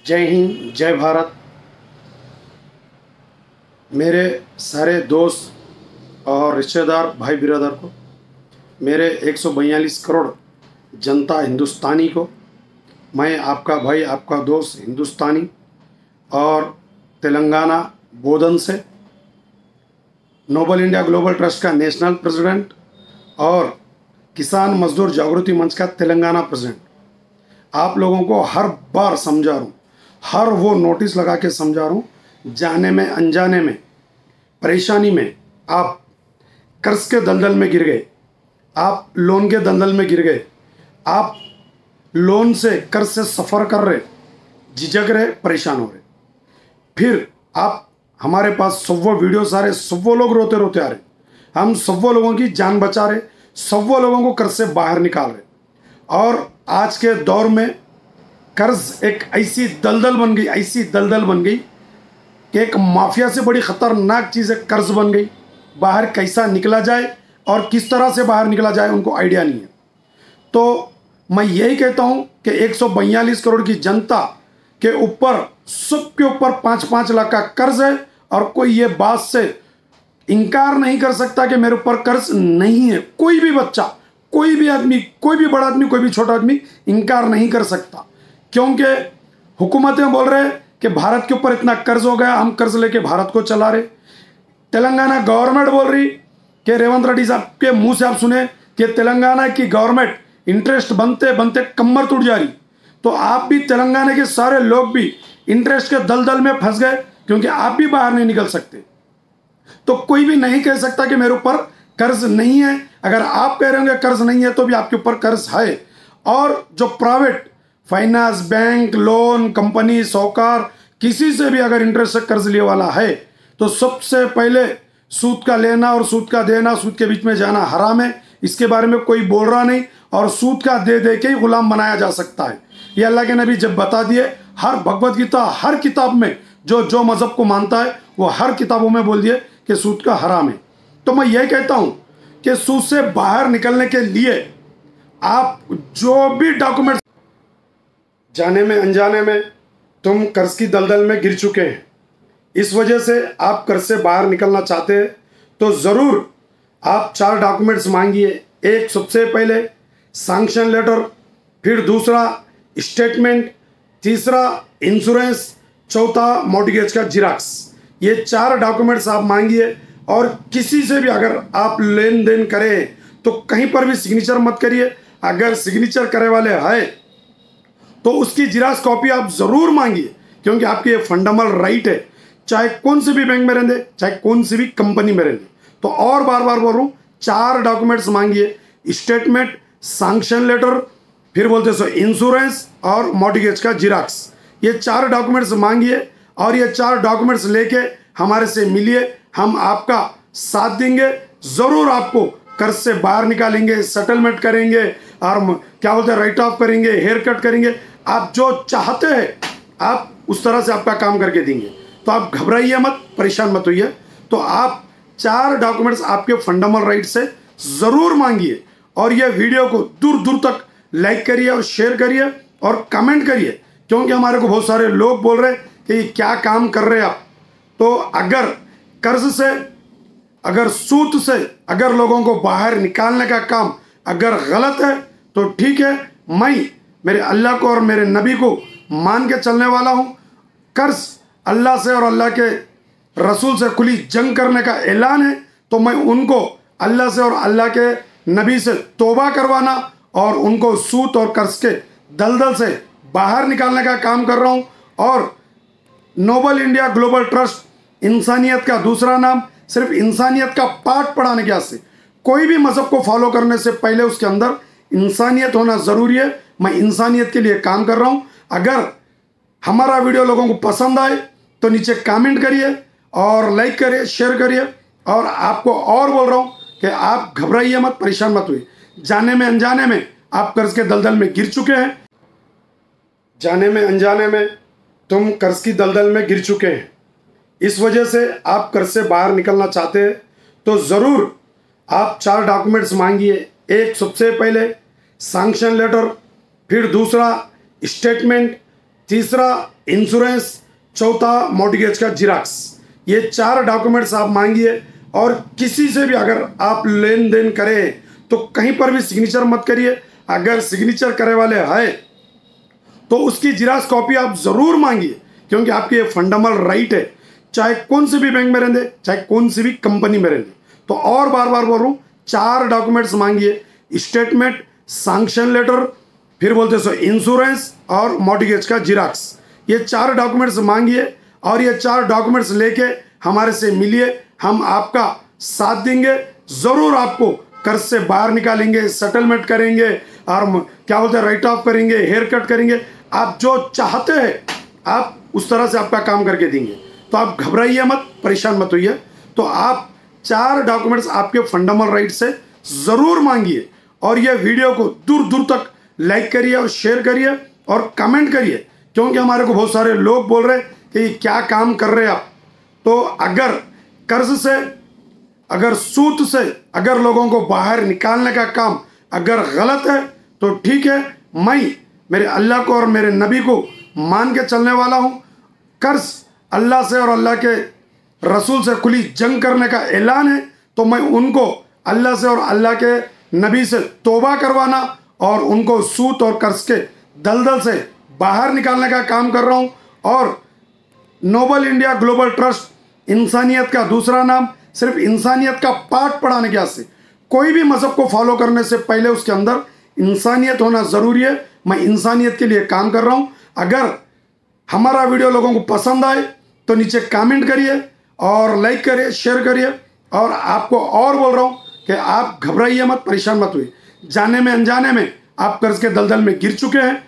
जय हिंद, जय भारत। मेरे सारे दोस्त और रिश्तेदार भाई बिरादर को, मेरे 142 करोड़ जनता हिंदुस्तानी को, मैं आपका भाई, आपका दोस्त हिंदुस्तानी और तेलंगाना बोधन से नोबल इंडिया ग्लोबल ट्रस्ट का नेशनल प्रेसिडेंट और किसान मजदूर जागृति मंच का तेलंगाना प्रेसिडेंट आप लोगों को हर बार समझा रहा हूँ, हर वो नोटिस लगा के समझा रहा हूँ। जाने में अनजाने में परेशानी में आप कर्ज के दलदल में गिर गए, आप लोन के दलदल में गिर गए, आप लोन से कर्ज से सफ़र कर रहे, झिझक रहे, परेशान हो रहे। फिर आप हमारे पास सौ वीडियो सारे, सौ लोग रोते रोते आ रहे, हम सौ लोगों की जान बचा रहे, सौ लोगों को कर्ज से बाहर निकाल रहे। और आज के दौर में कर्ज एक ऐसी दलदल बन गई, ऐसी दलदल बन गई कि एक माफिया से बड़ी ख़तरनाक चीज़ है कर्ज बन गई। बाहर कैसा निकला जाए और किस तरह से बाहर निकला जाए उनको आइडिया नहीं है। तो मैं यही कहता हूँ कि 142 करोड़ की जनता के ऊपर, सबके ऊपर 5-5 लाख का कर्ज है और कोई ये बात से इनकार नहीं कर सकता कि मेरे ऊपर कर्ज नहीं है। कोई भी बच्चा, कोई भी आदमी, कोई भी बड़ा आदमी, कोई भी छोटा आदमी इनकार नहीं कर सकता, क्योंकि हुकूमतें बोल रहे हैं कि भारत के ऊपर इतना कर्ज हो गया, हम कर्ज लेके भारत को चला रहे। तेलंगाना गवर्नमेंट बोल रही कि रेवंत रेड्डी साहब के मुंह से आप सुने कि तेलंगाना की गवर्नमेंट इंटरेस्ट बनते बनते कमर टूट जा रही। तो आप भी, तेलंगाना के सारे लोग भी इंटरेस्ट के दलदल में फंस गए, क्योंकि आप भी बाहर नहीं निकल सकते। तो कोई भी नहीं कह सकता कि मेरे ऊपर कर्ज नहीं है। अगर आप कह रहे होंगे कर्ज नहीं है तो भी आपके ऊपर कर्ज है। और जो private finance, bank, loan, company, साहूकार, किसी से भी अगर इंटरेस्ट से कर्ज लिए वाला है तो सबसे पहले सूद का लेना और सूद का देना, सूद के बीच में जाना हराम है। इसके बारे में कोई बोल रहा नहीं, और सूद का दे दे के ही गुलाम बनाया जा सकता है। ये अल्लाह के नबी जब बता दिए, हर भगवत गीता, हर किताब में जो मज़हब को मानता है वो हर किताबों में बोल दिए कि सूद का हराम है। तो मैं ये कहता हूँ कि सूद से बाहर निकलने के लिए आप जो भी डॉक्यूमेंट, जाने में अनजाने में तुम कर्ज की दलदल में गिर चुके हैं, इस वजह से आप कर्ज से बाहर निकलना चाहते हैं तो ज़रूर आप 4 डॉक्यूमेंट्स मांगिए। एक, सबसे पहले सैंक्शन लेटर, फिर दूसरा स्टेटमेंट, तीसरा इंश्योरेंस, चौथा मॉर्टगेज का जिराक्स। ये 4 डॉक्यूमेंट्स आप मांगिए। और किसी से भी अगर आप लेन देन करें तो कहीं पर भी सिग्नेचर मत करिए। अगर सिग्नेचर करे वाले है तो उसकी जिराक्स कॉपी आप ज़रूर मांगिए, क्योंकि आपकी ये फंडामेंटल राइट है, चाहे कौन से भी बैंक में रहेंगे, चाहे कौन सी भी कंपनी में रहेंगे। तो और बार बार बोल रहा हूँ, 4 डॉक्यूमेंट्स मांगिए, स्टेटमेंट, सैंक्शन लेटर, फिर बोलते सो इंश्योरेंस और मॉर्टगेज का जिराक्स। ये 4 डॉक्यूमेंट्स मांगिए और ये 4 डॉक्यूमेंट्स लेके हमारे से मिलिए। हम आपका साथ देंगे, ज़रूर आपको कर्ज से बाहर निकालेंगे, सेटलमेंट करेंगे और क्या बोलते हैं, राइट ऑफ करेंगे, हेयर कट करेंगे। आप जो चाहते हैं आप उस तरह से आपका काम करके देंगे। तो आप घबराइए मत, परेशान मत होइए। तो आप 4 डॉक्यूमेंट्स आपके फंडामेंटल राइट से ज़रूर मांगिए। और ये वीडियो को दूर दूर तक लाइक करिए और शेयर करिए और कमेंट करिए, क्योंकि हमारे को बहुत सारे लोग बोल रहे हैं कि ये क्या काम कर रहे हैं आप। तो अगर कर्ज से, अगर सूद से अगर लोगों को बाहर निकालने का काम अगर गलत है तो ठीक है, मैं मेरे अल्लाह को और मेरे नबी को मान के चलने वाला हूँ। कर्ज अल्लाह से और अल्लाह के रसूल से खुली जंग करने का ऐलान है, तो मैं उनको अल्लाह से और अल्लाह के नबी से तौबा करवाना और उनको सूद और कर्ज के दलदल से बाहर निकालने का काम कर रहा हूँ। और नोबल इंडिया ग्लोबल ट्रस्ट इंसानियत का दूसरा नाम, सिर्फ इंसानियत का पाठ पढ़ाने के वास्ते। कोई भी मज़हब को फॉलो करने से पहले उसके अंदर इंसानियत होना ज़रूरी है। मैं इंसानियत के लिए काम कर रहा हूँ। अगर हमारा वीडियो लोगों को पसंद आए तो नीचे कमेंट करिए और लाइक करिए, शेयर करिए। और आपको और बोल रहा हूँ कि आप घबराइए मत, परेशान मत हुई। जाने में अनजाने में आप कर्ज के दलदल में गिर चुके हैं, जाने में अनजाने में तुम कर्ज की दलदल में गिर चुके हैं, इस वजह से आप कर्ज से बाहर निकलना चाहते हैं तो ज़रूर आप 4 डॉक्यूमेंट्स मांगिए। एक, सबसे पहले सैंक्शन लेटर, फिर दूसरा स्टेटमेंट, तीसरा इंश्योरेंस, चौथा मॉर्टगेज का जिराक्स। ये 4 डॉक्यूमेंट्स आप मांगिए। और किसी से भी अगर आप लेन देन करें तो कहीं पर भी सिग्नेचर मत करिए। अगर सिग्नेचर करे वाले है तो उसकी जिराक्स कॉपी आप ज़रूर मांगिए, क्योंकि आपकी ये फंडामेंटल राइट है, चाहे कौन से भी बैंक में रहते, चाहे कौन सी भी कंपनी में रहते। तो और बार बार बोल रहा हूँ, 4 डॉक्यूमेंट्स मांगिए, स्टेटमेंट, सैंक्शन लेटर, फिर बोलते सो इंश्योरेंस और मॉर्टगेज का जिराक्स। ये 4 डॉक्यूमेंट्स मांगिए और ये 4 डॉक्यूमेंट्स लेके हमारे से मिलिए। हम आपका साथ देंगे, ज़रूर आपको कर्ज से बाहर निकालेंगे, सेटलमेंट करेंगे और क्या बोलते हैं राइट ऑफ करेंगे, हेयर कट करेंगे। आप जो चाहते हैं आप उस तरह से आपका काम करके देंगे। तो आप घबराइए मत, परेशान मत होइए। तो आप 4 डॉक्यूमेंट्स आपके फंडामेंटल राइट से ज़रूर मांगिए। और ये वीडियो को दूर दूर तक लाइक करिए और शेयर करिए और कमेंट करिए, क्योंकि हमारे को बहुत सारे लोग बोल रहे हैं कि ये क्या काम कर रहे हैं आप। तो अगर कर्ज से, अगर सूद से अगर लोगों को बाहर निकालने का काम अगर गलत है तो ठीक है, मैं मेरे अल्लाह को और मेरे नबी को मान के चलने वाला हूँ। कर्ज अल्लाह से और अल्लाह के रसूल से खुली जंग करने का ऐलान है, तो मैं उनको अल्लाह से और अल्लाह के नबी से तौबा करवाना और उनको सूद और कर्ज के दलदल से बाहर निकालने का काम कर रहा हूँ। और नोबल इंडिया ग्लोबल ट्रस्ट इंसानियत का दूसरा नाम, सिर्फ इंसानियत का पाठ पढ़ाने के वास्ते। कोई भी मजहब को फॉलो करने से पहले उसके अंदर इंसानियत होना ज़रूरी है। मैं इंसानियत के लिए काम कर रहा हूँ। अगर हमारा वीडियो लोगों को पसंद आए तो नीचे कमेंट करिए और लाइक करिए, शेयर करिए। और आपको और बोल रहा हूँ कि आप घबराइए मत, परेशान मत हुए। जाने में अनजाने में आप कर्ज के दलदल में गिर चुके हैं,